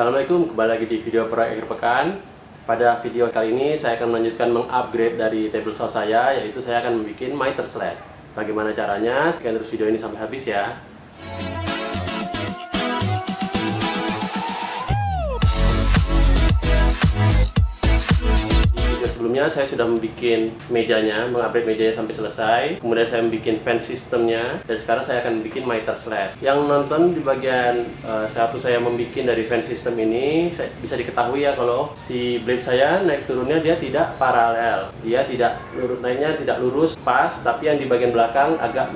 Assalamualaikum, kembali lagi di video proyek akhir pekan. Pada video kali ini saya akan melanjutkan mengupgrade dari table saw saya, yaitu saya akan membuat miter sled. Bagaimana caranya? Sekian terus video ini sampai habis ya. Sebelumnya saya sudah membuat mejanya, mengupgrade mejanya sampai selesai. Kemudian saya membuat fan sistemnya, dan sekarang saya akan membuat miter sled. Yang nonton di bagian satu saya membuat dari fan system ini, bisa diketahui ya kalau si blade saya naik turunnya dia tidak paralel, dia tidak naiknya tidak lurus pas, tapi yang di bagian belakang agak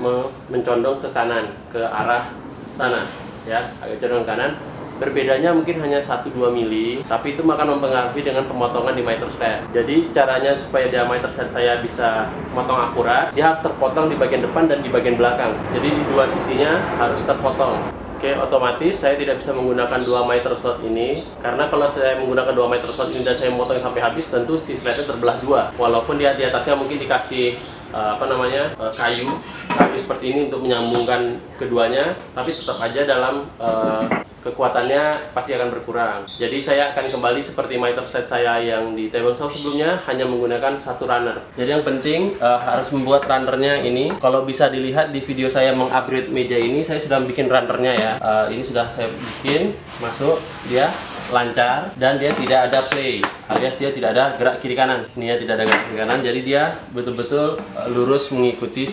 mencondong ke kanan, ke arah sana, ya, agak condong ke kanan. Berbedanya mungkin hanya 1-2 mili, tapi itu akan mempengaruhi dengan pemotongan di miter sled. Jadi caranya supaya dia miter sled saya bisa motong akurat, dia harus terpotong di bagian depan dan di bagian belakang. Jadi di dua sisinya harus terpotong. Oke, otomatis saya tidak bisa menggunakan 2 miter slot ini, karena kalau saya menggunakan 2 miter slot ini dan saya memotong sampai habis, tentu si slednya terbelah dua. Walaupun dia di atasnya mungkin dikasih kayu seperti ini untuk menyambungkan keduanya, tapi tetap aja dalam kekuatannya pasti akan berkurang. Jadi saya akan kembali seperti miter sled saya yang di table saw sebelumnya, hanya menggunakan satu runner. Jadi yang penting harus membuat runnernya ini. Kalau bisa dilihat di video saya mengupgrade meja ini, saya sudah bikin runnernya ya. Ini sudah saya bikin, masuk, dia lancar dan dia tidak ada play, alias dia tidak ada gerak kiri kanan. Ini ya, tidak ada gerak kiri kanan, jadi dia betul-betul lurus mengikuti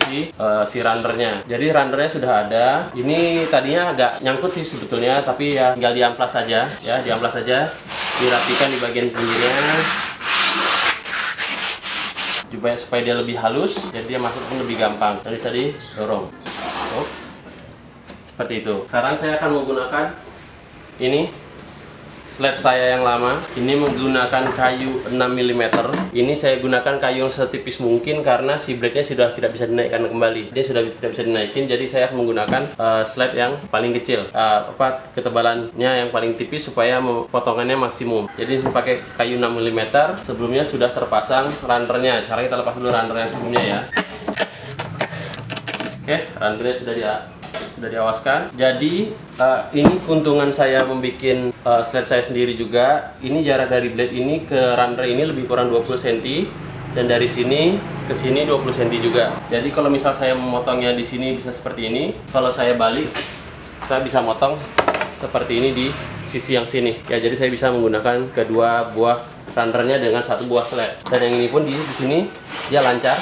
si runnernya. Jadi runnernya sudah ada. Ini tadinya agak nyangkut sih sebetulnya, tapi ya tinggal diamplas saja ya, diamplas saja, dirapikan di bagian pinggirnya supaya dia lebih halus, jadi dia masuk pun lebih gampang dan bisa didorong. Seperti itu. Sekarang saya akan menggunakan ini sled saya yang lama. Ini menggunakan kayu 6 mm. Ini saya gunakan kayu yang setipis mungkin karena si blade-nya sudah tidak bisa dinaikkan kembali. Dia sudah tidak bisa dinaikin, jadi saya akan menggunakan sled yang paling kecil, ketebalannya yang paling tipis supaya potongannya maksimum. Jadi pakai kayu 6 mm. Sebelumnya sudah terpasang runnernya. Sekarang kita lepas dulu runner yang sebelumnya ya. Oke, runnernya sudah diawaskan. Jadi ini keuntungan saya membuat sled saya sendiri juga. Ini jarak dari blade ini ke runner ini lebih kurang 20 cm, dan dari sini ke sini 20 cm juga. Jadi kalau misal saya memotongnya di sini bisa seperti ini, kalau saya balik saya bisa motong seperti ini di sisi yang sini ya. Jadi saya bisa menggunakan kedua buah runnernya dengan satu buah sled, dan yang ini pun di sini dia lancar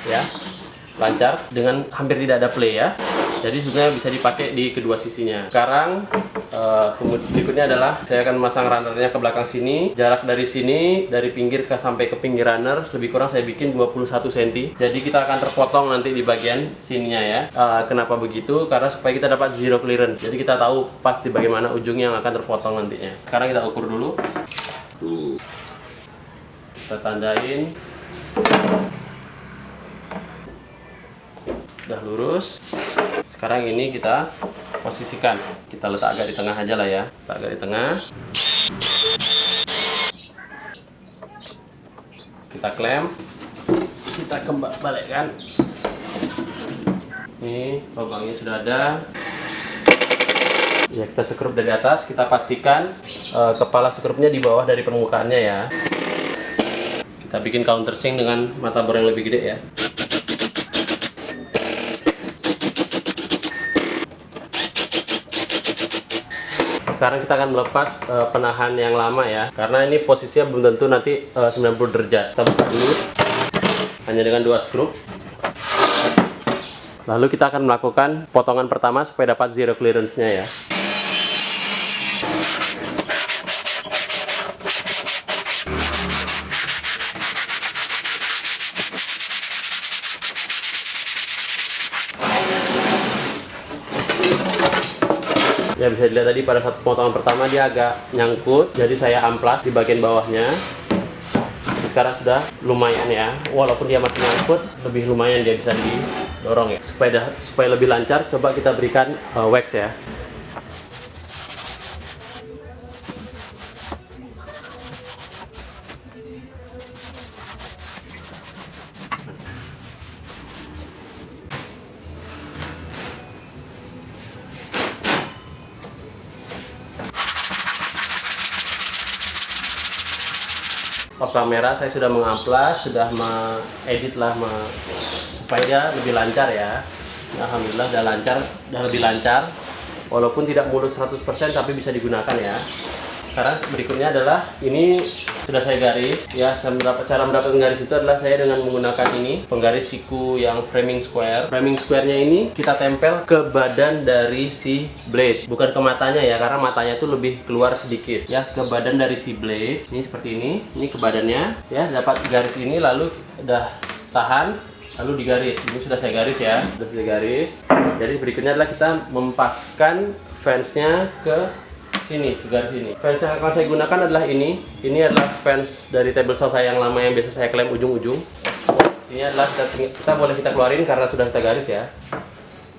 ya, lancar dengan hampir tidak ada play ya. Jadi sebenarnya bisa dipakai di kedua sisinya. Sekarang berikutnya adalah saya akan memasang runnernya ke belakang sini. Jarak dari sini, dari pinggir sampai ke pinggir runner lebih kurang saya bikin 21 cm. Jadi kita akan terpotong nanti di bagian sininya ya. Kenapa begitu? Karena supaya kita dapat zero clearance. Jadi kita tahu pasti bagaimana ujungnya yang akan terpotong nantinya. Sekarang kita ukur dulu. Kita tandain. Udah lurus. Sekarang ini kita posisikan, kita letak agak di tengah aja lah ya, letak agak di tengah. Kita klem, kita balikkan. Ini lubangnya sudah ada. Ya, kita sekrup dari atas, kita pastikan kepala sekrupnya di bawah dari permukaannya ya. Kita bikin countersink dengan mata bor yang lebih gede ya. Sekarang kita akan melepas penahan yang lama ya, karena ini posisinya belum tentu nanti 90 derajat. Kita buka dulu hanya dengan 2 skrup. Lalu kita akan melakukan potongan pertama supaya dapat zero clearance-nya ya. Ya, bisa dilihat tadi pada satu potongan pertama dia agak nyangkut, jadi saya amplas di bagian bawahnya. Sekarang sudah lumayan ya, walaupun dia masih nyangkut, lebih lumayan dia bisa didorong ya. Supaya lebih lancar, coba kita berikan wax ya. off kamera saya sudah mengamplas, sudah mengedit lah supaya dia lebih lancar ya. Alhamdulillah udah lancar, udah lebih lancar. Walaupun tidak mulus 100% tapi bisa digunakan ya. Sekarang berikutnya adalah ini sudah saya garis ya. Cara mendapatkan garis itu adalah saya dengan menggunakan ini penggaris siku yang framing square. Framing square-nya ini kita tempel ke badan dari si blade, bukan ke matanya ya, karena matanya itu lebih keluar sedikit ya, ke badan dari si blade. Ini seperti ini ke badannya ya. Dapat garis ini lalu udah tahan, lalu digaris. Ini sudah saya garis ya, sudah saya garis. Jadi berikutnya adalah kita mempaskan fansnya ke sini, ke garis ini. Fans yang akan saya gunakan adalah ini. Ini adalah fans dari table saw saya yang lama yang biasa saya klaim ujung-ujung. Ini adalah kita keluarin karena sudah kita garis ya.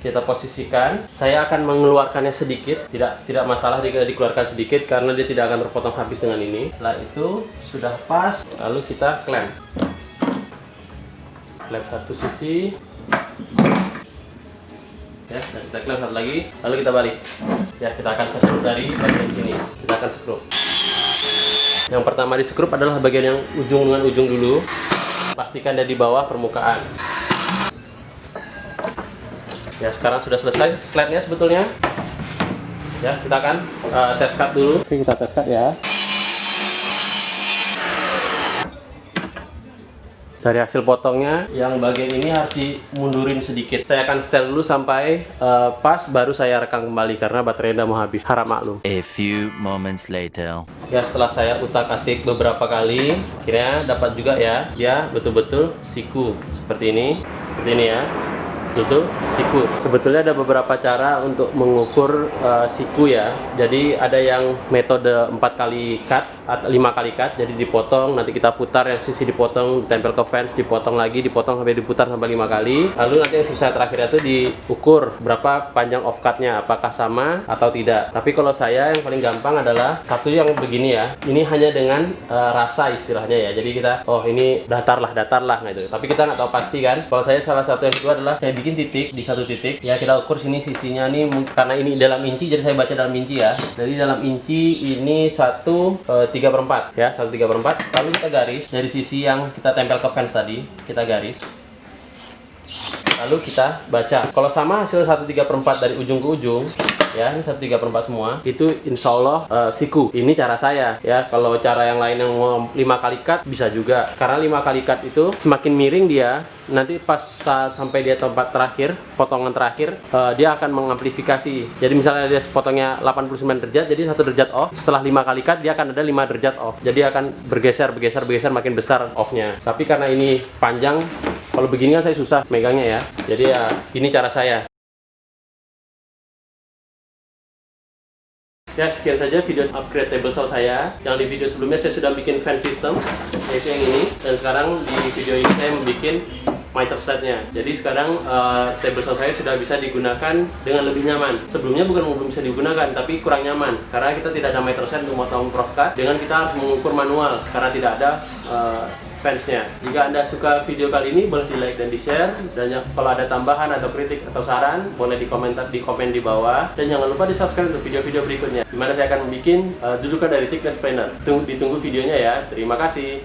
Kita posisikan. Saya akan mengeluarkannya sedikit, tidak masalah jika dikeluarkan sedikit karena dia tidak akan terpotong habis dengan ini. Setelah itu sudah pas, lalu kita klem. Klem satu sisi. Ya, dan kita klem satu lagi, lalu kita balik. Ya, kita akan sekrup dari bagian sini. Kita akan sekrup. Yang pertama di sekrup adalah bagian yang ujung dengan ujung dulu. Pastikan dia di bawah permukaan. Ya, sekarang sudah selesai slide-nya sebetulnya. Ya, kita akan test cut dulu. Oke, kita test cut ya. Dari hasil potongnya, yang bagian ini harus dimundurin sedikit. Saya akan setel dulu sampai pas, baru saya rekam kembali karena baterainya udah mau habis. Harap maklum. A few moments later. Ya, setelah saya utak-atik beberapa kali, akhirnya dapat juga ya. Ya, betul-betul siku seperti ini. Seperti ini ya. Itu siku. Sebetulnya ada beberapa cara untuk mengukur siku ya. Jadi ada yang metode 4 kali cut atau 5 kali cut. Jadi dipotong, nanti kita putar yang sisi dipotong, ditempel ke fans, dipotong lagi, dipotong sampai diputar sampai 5 kali. Lalu nanti yang sisa terakhir itu diukur berapa panjang offcutnya, apakah sama atau tidak. Tapi kalau saya yang paling gampang adalah satu yang begini ya. Ini hanya dengan rasa istilahnya ya. Jadi kita, oh ini datar lah gitu. Tapi kita nggak tahu pasti kan. Kalau saya salah satu yang kedua adalah saya bikin titik di satu titik ya, kita ukur sini sisinya nih, karena ini dalam inci jadi saya baca dalam inci ya. Jadi dalam inci ini 1/3/4 ya, 1/3/4. Lalu kita garis dari sisi yang kita tempel ke fans tadi, kita garis. Lalu kita baca. Kalau sama hasil 1/3/4 dari ujung ke ujung ya, ini 1/3/4 semua, itu insya Allah siku. Ini cara saya ya. Kalau cara yang lain yang mau 5 kali cut bisa juga, karena 5 kali cut itu semakin miring dia, nanti pas saat sampai dia tempat terakhir, potongan terakhir, dia akan mengamplifikasi. Jadi misalnya dia potongnya 89 derajat, jadi 1 derajat off. Setelah 5 kali cut dia akan ada 5 derajat off. Jadi akan bergeser makin besar off-nya. Tapi karena ini panjang, kalau begini kan saya susah megangnya ya. Jadi ya ini cara saya. Ya, sekian saja video upgrade table saw saya. Yang di video sebelumnya saya sudah bikin fan system, yaitu yang ini. Dan sekarang di video ini saya membuat miter slide-nya. Jadi sekarang table saw saya sudah bisa digunakan dengan lebih nyaman. Sebelumnya belum bisa digunakan, tapi kurang nyaman karena kita tidak ada miter slide untuk motong crosscut. Dengan kita harus mengukur manual karena tidak ada fansnya. Jika Anda suka video kali ini, boleh di like dan di share. Dan kalau ada tambahan atau kritik atau saran, boleh di komen di bawah. Dan jangan lupa di subscribe untuk video-video berikutnya, dimana saya akan membuat dudukan dari thickness planner. Ditunggu videonya ya. Terima kasih.